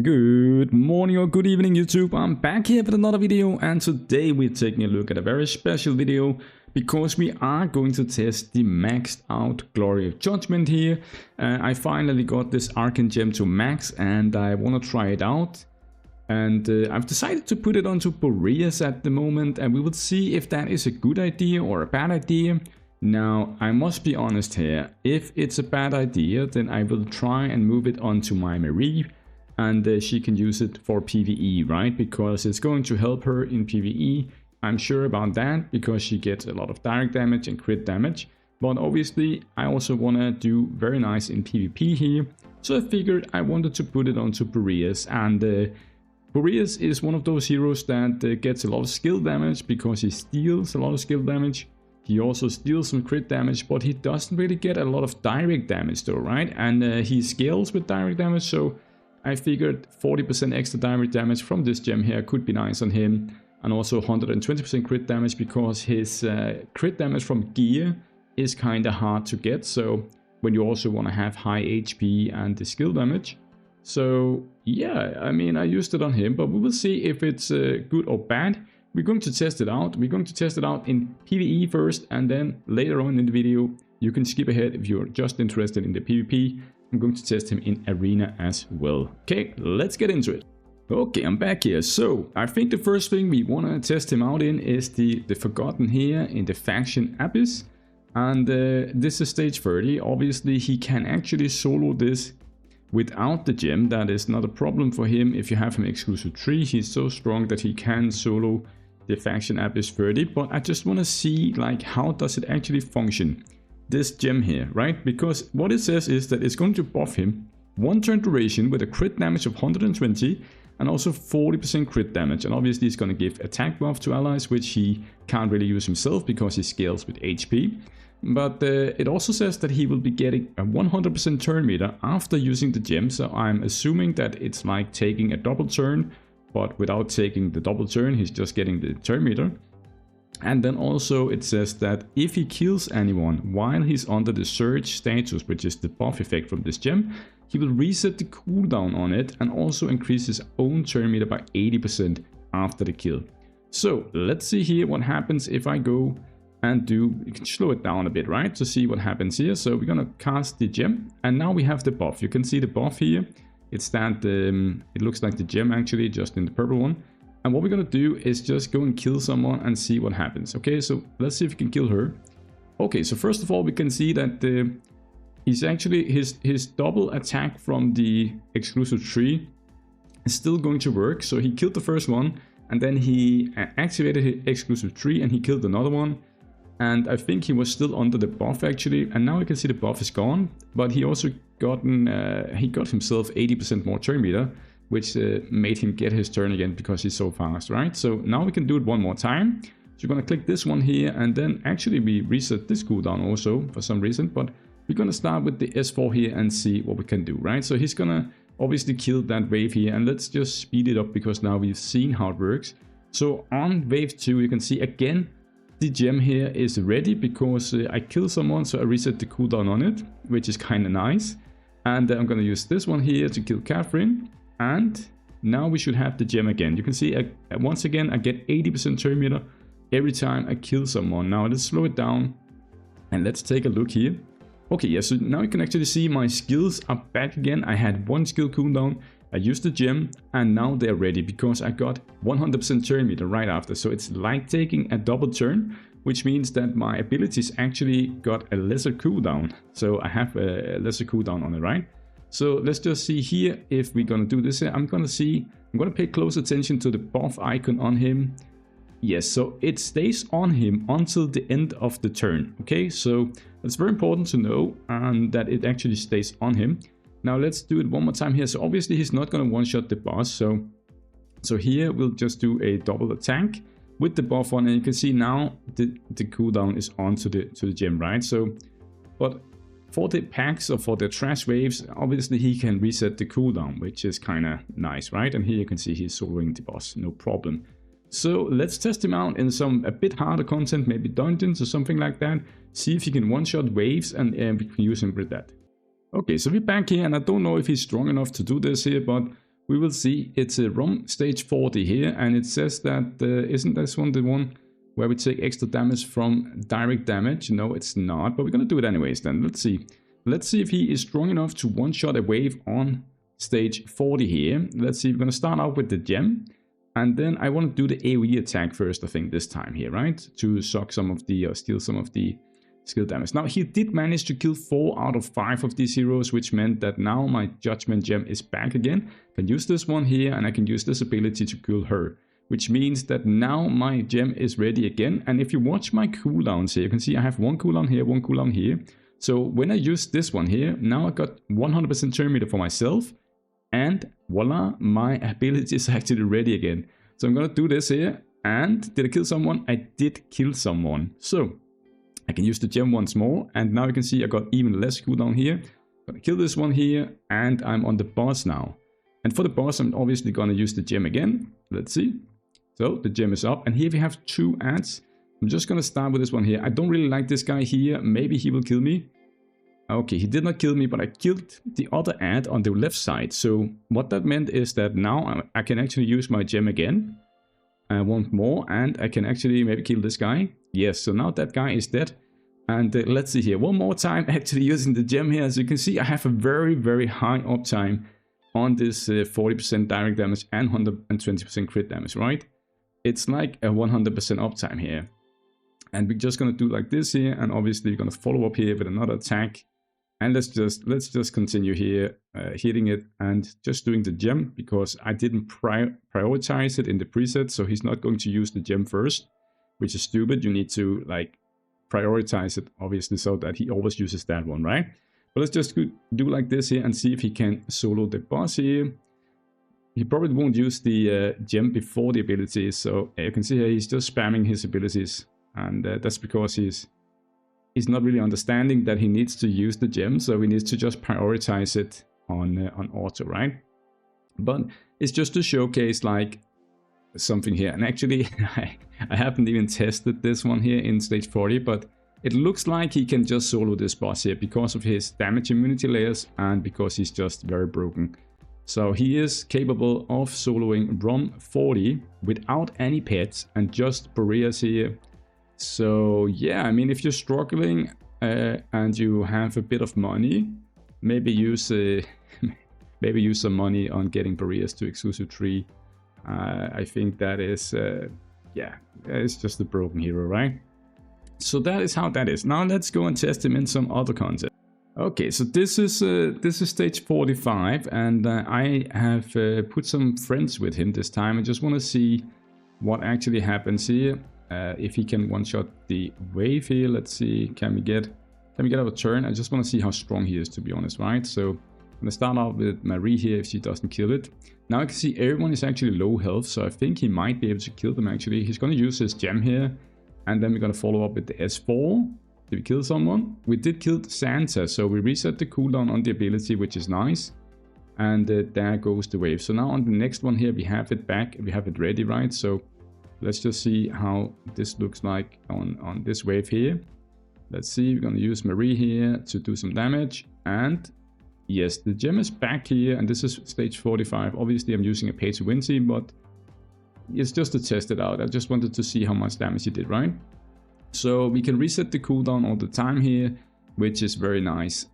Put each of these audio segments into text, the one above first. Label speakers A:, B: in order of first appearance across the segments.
A: Good morning or good evening YouTube, I'm back here with another video, and today we're taking a look at a very special video because we are going to test the maxed out Glory of Judgment here. I finally got this Arcane Gem to max and I want to try it out, and I've decided to put it onto Boreas at the moment, and we will see if that is a good idea or a bad idea. Now I must be honest here, if it's a bad idea then I will try and move it onto my Marie. And she can use it for PvE, right? Because it's going to help her in PvE. I'm sure about that, because she gets a lot of direct damage and crit damage. But obviously, I also want to do very nice in PvP here. So I figured I wanted to put it onto Boreas. And Boreas is one of those heroes that gets a lot of skill damage, because he steals a lot of skill damage. He also steals some crit damage, but he doesn't really get a lot of direct damage though, right? And he scales with direct damage, so I figured 40% extra direct damage from this gem here could be nice on him, and also 120% crit damage, because his crit damage from gear is kind of hard to get, so when you also want to have high HP and the skill damage. So yeah, I mean, I used it on him, but we will see if it's good or bad. We're going to test it out. We're going to test it out in PvE first, and then later on in the video you can skip ahead if you're just interested in the PvP. I'm going to test him in Arena as well. Okay, let's get into it. Okay, I'm back here. So, I think the first thing we want to test him out in is the Forgotten here in the faction Abyss. And this is stage 30. Obviously, he can actually solo this without the gem. That is not a problem for him if you have him exclusive 3. He's so strong that he can solo the faction Abyss 30. But I just want to see, like, how does it actually function? This gem here, right? Because what it says is that it's going to buff him 1 turn duration with a crit damage of 120 and also 40% crit damage. And obviously it's going to give attack buff to allies, which he can't really use himself because he scales with HP. But it also says that he will be getting a 100% turn meter after using the gem. So I'm assuming that it's like taking a double turn, but without taking the double turn, he's just getting the turn meter. And then also it says that if he kills anyone while he's under the surge status, which is the buff effect from this gem, he will reset the cooldown on it and also increase his own turn meter by 80% after the kill. So let's see here what happens if I go and you can slow it down a bit, right, to see what happens here. So we're gonna cast the gem, and now we have the buff. You can see the buff here. It's that it looks like the gem actually, just in the purple one. And what we're gonna do is just go and kill someone and see what happens. Okay, so let's see if we can kill her. Okay, so first of all, we can see that he's actually, his double attack from the exclusive 3 is still going to work. So he killed the first one, and then he activated his exclusive 3 and he killed another one. And I think he was still under the buff actually, and now we can see the buff is gone. But he also got himself 80% more turn meter, which made him get his turn again because he's so fast, right? So now we can do it one more time. So you're gonna click this one here, and then actually we reset this cooldown also for some reason, but we're gonna start with the S4 here and see what we can do, right? So he's gonna obviously kill that wave here, and let's just speed it up because now we've seen how it works. So on wave 2, you can see again, the gem here is ready because I killed someone, so I reset the cooldown on it, which is kind of nice. And I'm gonna use this one here to kill Catherine. And now we should have the gem again. You can see once again I get 80% turn meter every time I kill someone. Now let's slow it down and let's take a look here. Okay, yeah, so now you can actually see my skills are back again. I had 1 skill cooldown, I used the gem, and now they're ready because I got 100% turn meter right after. So it's like taking a double turn, which means that my abilities actually got a lesser cooldown. So I have a lesser cooldown on it, right? So let's just see here if we're gonna do this here. I'm gonna pay close attention to the buff icon on him. Yes, so it stays on him until the end of the turn. Okay, so it's very important to know that it actually stays on him. Now let's do it one more time here. So obviously he's not gonna one-shot the boss. So here we'll just do a double attack with the buff on, and you can see now the cooldown is on to the gem, right? So, but for the packs or for the trash waves, obviously he can reset the cooldown, which is kind of nice, right? And here you can see he's soloing the boss, no problem. So let's test him out in some a bit harder content, maybe dungeons or something like that. See if he can one-shot waves, and we can use him with that. Okay, so we're back here, and I don't know if he's strong enough to do this here, but we will see it's a ROM stage 40 here, and it says that isn't this one the one where we take extra damage from direct damage? No, it's not, but we're gonna do it anyways then. Let's see. Let's see if he is strong enough to one-shot a wave on stage 40 here. Let's see, we're gonna start out with the gem, and then I want to do the AoE attack first, I think, this time here, right? To suck some of the, or steal some of the skill damage. Now, he did manage to kill 4 out of 5 of these heroes, which meant that now my Judgment Gem is back again. I can use this one here, and I can use this ability to kill her, which means that now my gem is ready again. And if you watch my cooldowns here, you can see I have one cooldown here, one cooldown here. So when I use this one here, now I got 100% turn meter for myself, and voila, my ability is actually ready again. So I'm gonna do this here, and did I kill someone? I did kill someone. So I can use the gem once more, and now you can see I got even less cooldown here. Gonna kill this one here, and I'm on the boss now. And for the boss, I'm obviously gonna use the gem again. Let's see. So the gem is up, and here we have 2 ads. I'm just gonna start with this one here. I don't really like this guy here. Maybe he will kill me. Okay, he did not kill me, but I killed the other ad on the left side. So what that meant is that now I can actually use my gem again. I want more, and I can actually maybe kill this guy. Yes, so now that guy is dead. And let's see here, one more time actually using the gem here. As you can see, I have a very, very high uptime on this 40% direct damage and 120% crit damage, right? It's like a 100% uptime here. And we're just gonna do like this here, and obviously we're gonna follow up here with another attack. And let's just continue here, hitting it and just doing the gem, because I didn't prioritize it in the preset, so he's not going to use the gem first, which is stupid. You need to like prioritize it, obviously, so that he always uses that one, right? But let's just do like this here and see if he can solo the boss here. He probably won't use the gem before the abilities, so you can see here he's just spamming his abilities, and that's because he's not really understanding that he needs to use the gem, so he needs to just prioritize it on auto, right? But it's just to showcase like something here. And actually I haven't even tested this one here in stage 40, but it looks like he can just solo this boss here because of his damage immunity layers and because he's just very broken. So he is capable of soloing ROM 40 without any pets and just Boreas here. So yeah, I mean, if you're struggling and you have a bit of money, maybe use some money on getting Boreas to exclusive 3. I think that is yeah, it's just a broken hero, right? So that is how that is. Now let's go and test him in some other content. Okay, so this is stage 45, and I have put some friends with him this time. I just want to see what actually happens here. If he can one-shot the wave here. Let's see, can we get out a turn? I just want to see how strong he is, to be honest, right? So I'm gonna start out with Marie here if she doesn't kill it. Now I can see everyone is actually low health, so I think he might be able to kill them actually. He's gonna use his gem here, and then we're gonna follow up with the S4. Did we kill someone? We did kill Santa, so we reset the cooldown on the ability, which is nice. And there goes the wave. So now on the next one here, we have it back, we have it ready, right? So let's just see how this looks like on this wave here. Let's see, we're gonna use Marie here to do some damage. And yes, the gem is back here, and this is stage 45. Obviously, I'm using a pay-to-win team, but it's just to test it out. I just wanted to see how much damage he did, right? So we can reset the cooldown all the time here, which is very nice.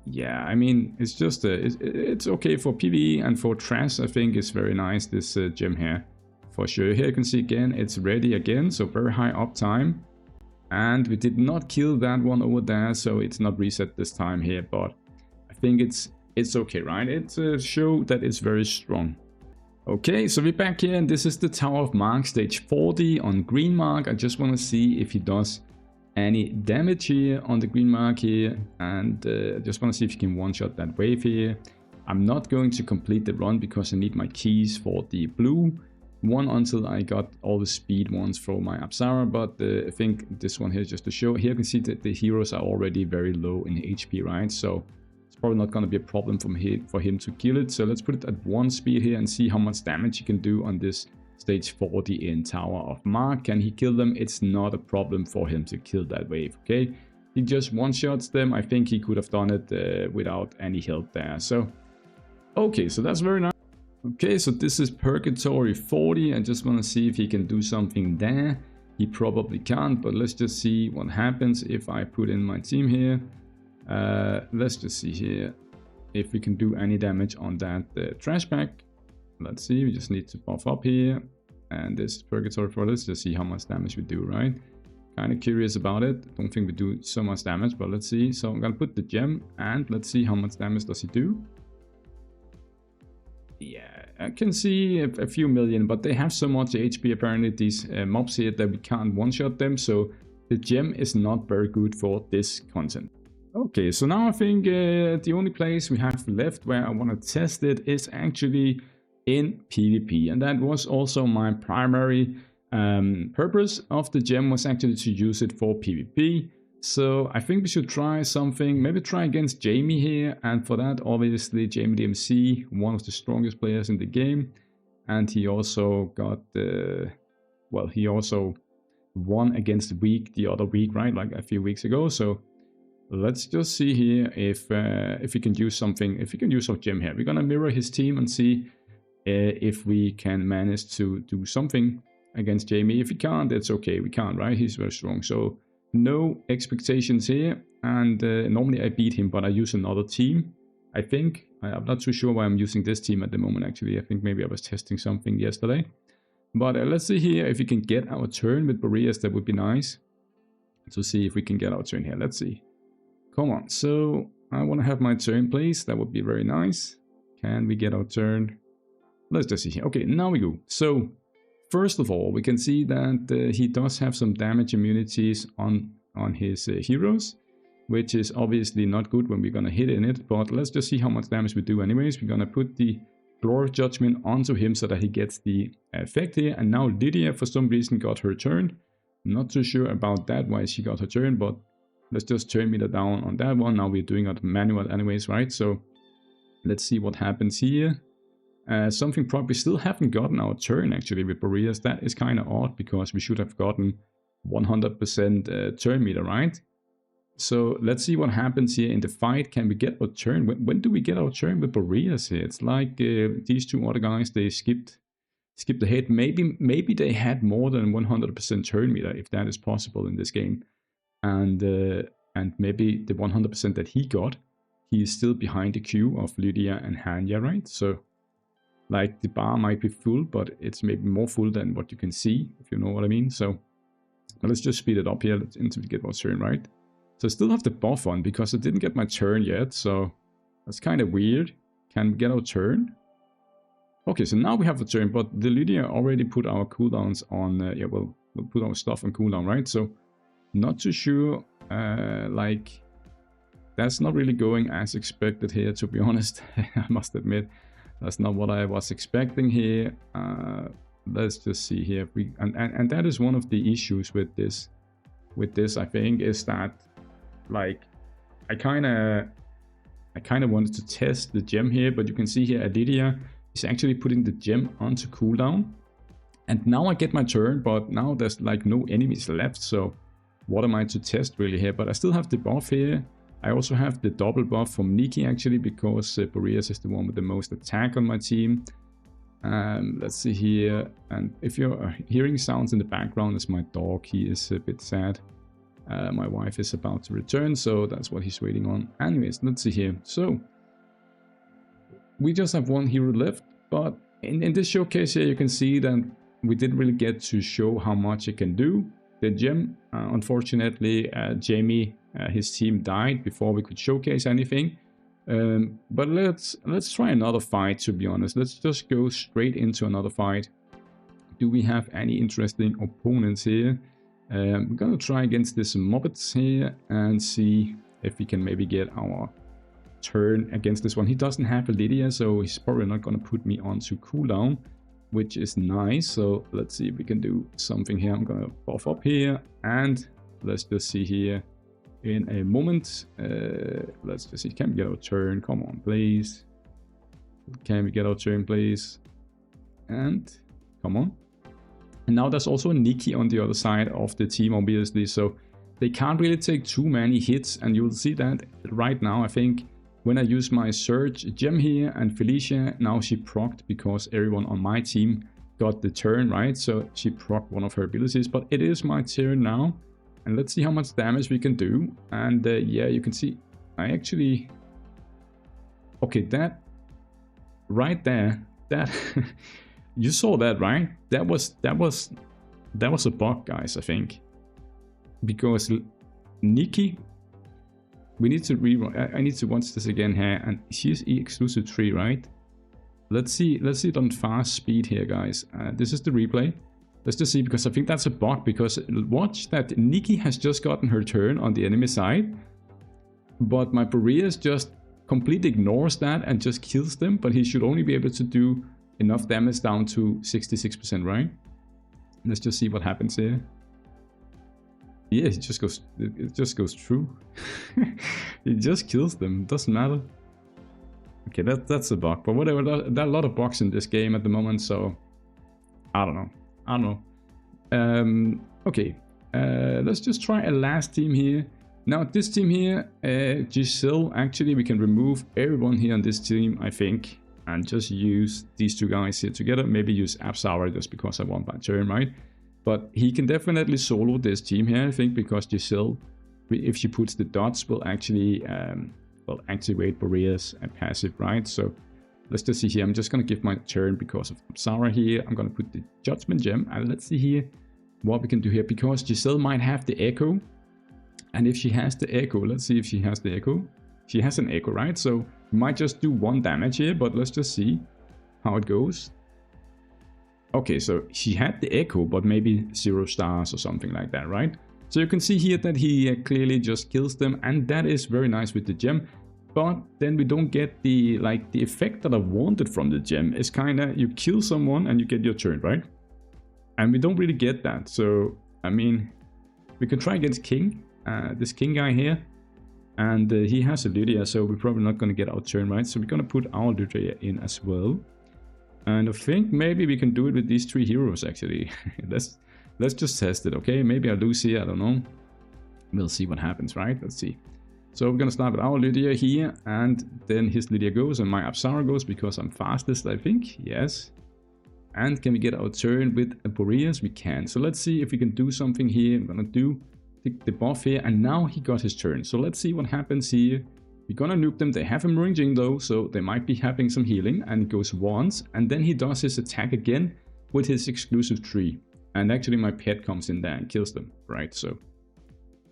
A: Yeah, I mean, it's just it's okay for PvE, and for trash, I think it's very nice, this gem here. For sure. Here you can see again, it's ready again, so very high uptime. And we did not kill that one over there, so it's not reset this time here, but I think it's okay, right? It's a show that it's very strong. Okay, so we're back here, and this is the Tower of Mark, stage 40 on green mark. I just want to see if he does any damage here on the green mark here, and I just want to see if he can one-shot that wave here. I'm not going to complete the run because I need my keys for the blue one until I got all the speed ones for my Apsara, but I think this one here is just to show. Here you can see that the heroes are already very low in HP, right? So it's probably not going to be a problem for him to kill it. So let's put it at 1 speed here and see how much damage he can do on this stage 40 in Tower of Mark. Can he kill them? It's not a problem for him to kill that wave, okay? He just one-shots them. I think he could have done it without any help there. So, okay, so that's very nice. Okay, so this is Purgatory 40. I just want to see if he can do something there. He probably can't, but let's just see what happens if I put in my team here. Let's just see here if we can do any damage on that trash bag. Let's see, we just need to buff up here. And this is Purgatory 40. Let's just see how much damage we do, right? Kind of curious about it. Don't think we do so much damage, but let's see. So I'm gonna put the gem and let's see how much damage does he do. Yeah, I can see a few million, but they have so much HP apparently, these mobs here, that we can't one-shot them. So the gem is not very good for this content. Okay, so now I think the only place we have left where I want to test it is actually in PvP. And that was also my primary purpose of the gem, was actually to use it for PvP. So I think we should try something, maybe try against Jamie here, and for that obviously Jamie DMC, one of the strongest players in the game, and he also got well, he also won against Week the other week, right, like a few weeks ago. So let's just see here if we can use something, if we can use our gem here. We're gonna mirror his team and see if we can manage to do something against Jamie. If we can't, it's okay, we can't, right, he's very strong. So no expectations here, and normally I beat him, but I use another team. I think, I'm not too sure why I'm using this team at the moment actually. I think maybe I was testing something yesterday. But let's see here if we can get our turn with Boreas. That would be nice to see if we can get our turn here. Let's see. Come on, so I want to have my turn please, that would be very nice. Can we get our turn? Let's just see here. Okay, now we go. So first of all, we can see that he does have some damage immunities on his heroes, which is obviously not good when we're gonna hit in it, but let's just see how much damage we do anyways. We're gonna put the Glory Judgment onto him so that he gets the effect here, and now Lydia for some reason got her turn. I'm not too sure about that, why she got her turn, but let's just turn meter down on that one. Now we're doing it manual anyways, right? So let's see what happens here. Something probably still haven't gotten our turn actually with Boreas. That is kind of odd because we should have gotten 100% turn meter, right? So let's see what happens here in the fight. Can we get our turn? When do we get our turn with Boreas here? It's like these two other guys, they skipped ahead. Maybe they had more than 100% turn meter, if that is possible in this game. And maybe the 100% that he got, he is still behind the queue of Lydia and Hanya, right? So like the bar might be full, but it's maybe more full than what you can see, if you know what I mean. So let's just speed it up here until we get our turn, right? So I still have the buff on because I didn't get my turn yet, so that's kind of weird. Can we get our turn? Okay, so now we have the turn, but the Lydia already put our cooldowns on, yeah, we'll put our stuff on cooldown, right? So not too sure, like, that's not really going as expected here, to be honest. I must admit. That's not what I was expecting here. Let's just see here. If we, and that is one of the issues with this, I think, is that, like, I kind of wanted to test the gem here, but you can see here Lydia is actually putting the gem onto cooldown. And now I get my turn, but now there's like no enemies left. So what am I to test really here? But I still have the buff here. I also have the double buff from Nikki actually, because Boreas is the one with the most attack on my team. Let's see here, and if you're hearing sounds in the background, it's my dog. He is a bit sad. My wife is about to return, so that's what he's waiting on. Anyways, let's see here. So we just have one hero left, but in this showcase here you can see that we didn't really get to show how much it can do. The gem, unfortunately, Jamie, his team died before we could showcase anything. But let's try another fight, to be honest. Let's just go straight into another fight. Do we have any interesting opponents here? We're gonna try against this Muppets here and see if we can maybe get our turn against this one. He doesn't have a Lydia, so he's probably not gonna put me onto cooldown, which is nice. So let's see if we can do something here. I'm gonna buff up here, and let's just see here in a moment. Let's just see, can we get our turn? Come on, please. Can we get our turn, please? And come on. And now there's also Nikki on the other side of the team, obviously, so they can't really take too many hits, and you'll see that right now. I think when I use my Surge gem here, and Felicia, now she procced because everyone on my team got the turn, right? So she procced one of her abilities, but it is my turn now. And let's see how much damage we can do. And yeah, you can see, I actually... Okay, that... Right there, that... You saw that, right? That was a bug, guys, I think. Because Nikki... We need to rerun. I need to watch this again here, and she's exclusive 3, right? Let's see it on fast speed here, guys. This is the replay. Let's just see, because I think that's a bug, because watch that Nikki has just gotten her turn on the enemy side, but my Boreas just completely ignores that and just kills them, but he should only be able to do enough damage down to 66%, right? Let's just see what happens here. Yeah, it just goes through. It just kills them, doesn't matter. Okay, that's a bug, but whatever, there are a lot of bugs in this game at the moment, so I don't know. Okay, let's just try a last team here. Now this team here, Giselle, actually we can remove everyone here on this team, I think, and just use these two guys here together. Maybe use Absara just because I want my turn, right? But he can definitely solo this team here, I think, because Giselle, if she puts the dots, will actually activate Boreas and passive, right? So let's just see here. I'm just going to give my turn because of Sarah here. I'm going to put the Judgment Gem, and let's see here what we can do here, because Giselle might have the Echo. And if she has the Echo, let's see if she has the Echo. She has an Echo, right? So we might just do 1 damage here, but let's just see how it goes. Okay, so she had the Echo, but maybe 0 stars or something like that, right? So you can see here that he clearly just kills them, and that is very nice with the gem. But then we don't get the effect that I wanted from the gem. It's kind of, you kill someone and you get your turn, right? And we don't really get that. So, I mean, we can try against King, this King guy here. And he has a Lydia, so we're probably not going to get our turn, right? So we're going to put our Lydia in as well. And I think maybe we can do it with these 3 heroes, actually. Let's just test it, okay? Maybe I lose here, I don't know. We'll see what happens, right? Let's see. So we're gonna start with our Lydia here, and then his Lydia goes, and my Absara goes, because I'm fastest, I think. Yes. And can we get our turn with a Boreas? We can. So let's see if we can do something here. I'm gonna do the buff here, and now he got his turn. So let's see what happens here. We're gonna nuke them. They have him ranging though, so they might be having some healing, and it goes once, and then he does his attack again with his exclusive 3. And actually my pet comes in there and kills them, right? So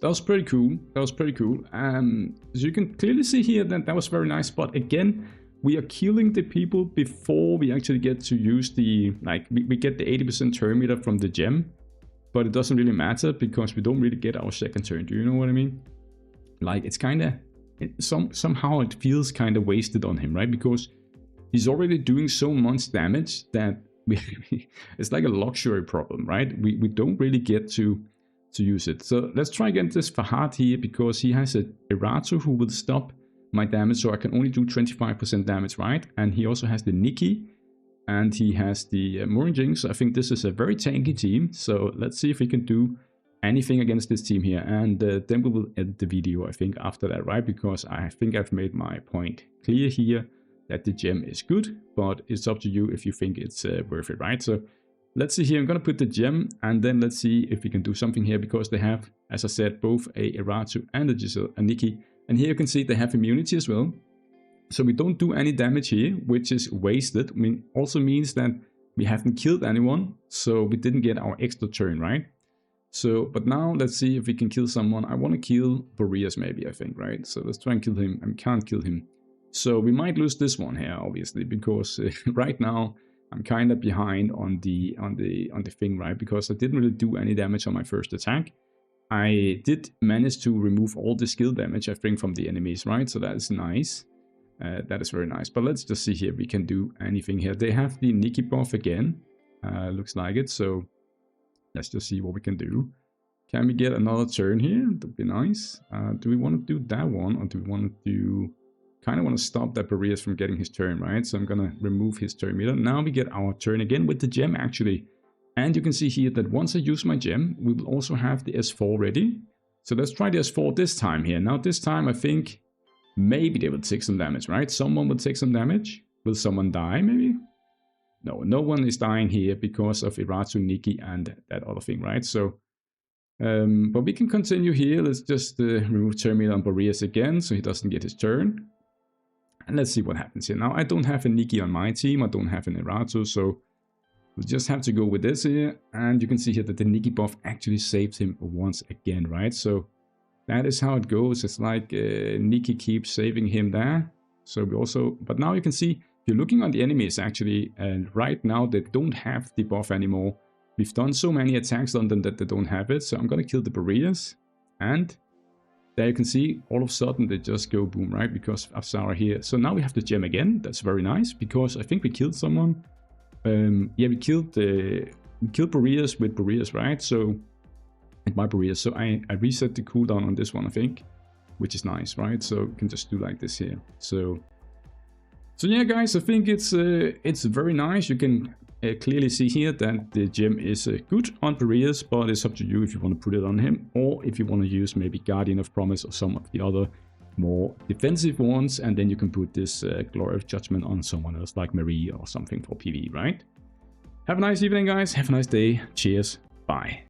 A: that was pretty cool. That was pretty cool. So you can clearly see here that that was very nice, but again, we are killing the people before we actually get to use the, we get the 80% turn meter from the gem, but it doesn't really matter because we don't really get our second turn. Do you know what I mean? Like, it's kind of, somehow it feels kind of wasted on him, right? Because he's already doing so much damage that it's like a luxury problem, right? We don't really get to use it. So let's try again this Fahad here, because he has a Erato who will stop my damage, so I can only do 25% damage, right? And he also has the Nikki, and he has the Morinjing, so I think this is a very tanky team. So let's see if we can do anything against this team here, and then we will end the video, I think, after that, right? Because I think I've made my point clear here, that the gem is good, but it's up to you if you think it's worth it, right? So let's see here. I'm going to put the gem, and then let's see if we can do something here, because they have, as I said, both a Erato and a Giselle, a Nikki. And here you can see they have immunity as well. So we don't do any damage here, which is wasted. I mean, also means that we haven't killed anyone, so we didn't get our extra turn, right? So, but now let's see if we can kill someone. I want to kill Boreas maybe, I think, right? So let's try and kill him. I can't kill him. So we might lose this one here, obviously, because right now I'm kind of behind on the thing, right? Because I didn't really do any damage on my first attack. I did manage to remove all the skill damage, I think, from the enemies, right? So that is nice. That is very nice. But let's just see here if we can do anything here. They have the Nikki buff again. Looks like it. So let's just see what we can do. Can we get another turn here? That'd be nice. Do we want to do that one, or do we want to do... Kind of want to stop that Boreas from getting his turn, right? So I'm gonna remove his turn meter. Now we get our turn again with the gem, actually. And you can see here that once I use my gem, we will also have the S4 ready. So let's try the S4 this time here. Now this time I think maybe they will take some damage, right? Someone will take some damage. Will someone die, maybe? No, no one is dying here because of Iratu, Nikki, and that other thing, right? So, but we can continue here. Let's just remove Terminal on Boreas again, so he doesn't get his turn. And let's see what happens here. Now, I don't have a Nikki on my team. I don't have an Iratu, so we'll just have to go with this here. And you can see here that the Nikki buff actually saved him once again, right? So that is how it goes. It's like Nikki keeps saving him there. So we also, but now you can see, if you're looking on the enemies actually, and right now they don't have the buff anymore. We've done so many attacks on them that they don't have it. So I'm going to kill the Boreas. And there you can see, all of a sudden they just go boom, right? Because of Zara here. So now we have the gem again. That's very nice, because I think we killed someone. Yeah, we killed Boreas with Boreas, right? So, and my Boreas. So I reset the cooldown on this one, I think, which is nice, right? So we can just do like this here. So yeah, guys, I think it's very nice. You can clearly see here that the gem is good on Boreas, but it's up to you if you want to put it on him, or if you want to use maybe Guardian of Promise or some of the other more defensive ones, and then you can put this Glory of Judgment on someone else like Marie or something for PvE, right? Have a nice evening, guys. Have a nice day. Cheers. Bye.